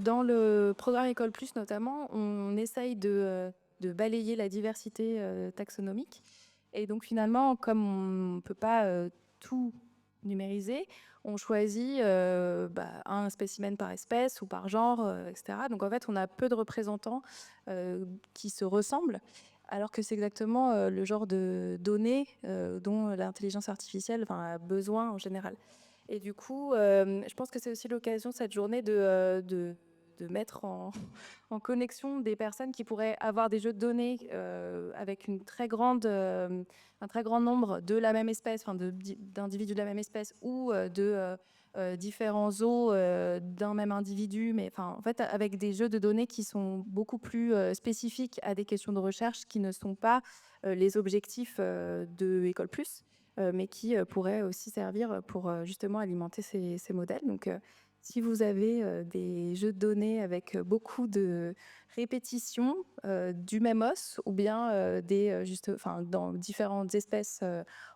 Dans le programme École Plus notamment, on essaye de balayer la diversité taxonomique. Et donc finalement, comme on ne peut pas tout numériser, on choisit un spécimen par espèce ou par genre, etc. Donc en fait, on a peu de représentants qui se ressemblent, alors que c'est exactement le genre de données dont l'intelligence artificielle a besoin en général. Et du coup, je pense que c'est aussi l'occasion, cette journée, de mettre en connexion des personnes qui pourraient avoir des jeux de données avec un très grand nombre de la même espèce, d'individus de la même espèce ou de différents zoos d'un même individu, mais en fait avec des jeux de données qui sont beaucoup plus spécifiques à des questions de recherche qui ne sont pas les objectifs de École Plus, mais qui pourraient aussi servir pour justement alimenter ces modèles. Donc, si vous avez des jeux de données avec beaucoup de répétitions du même os, ou bien dans différentes espèces,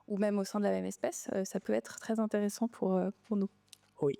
ou même au sein de la même espèce, ça peut être très intéressant pour nous. Oui.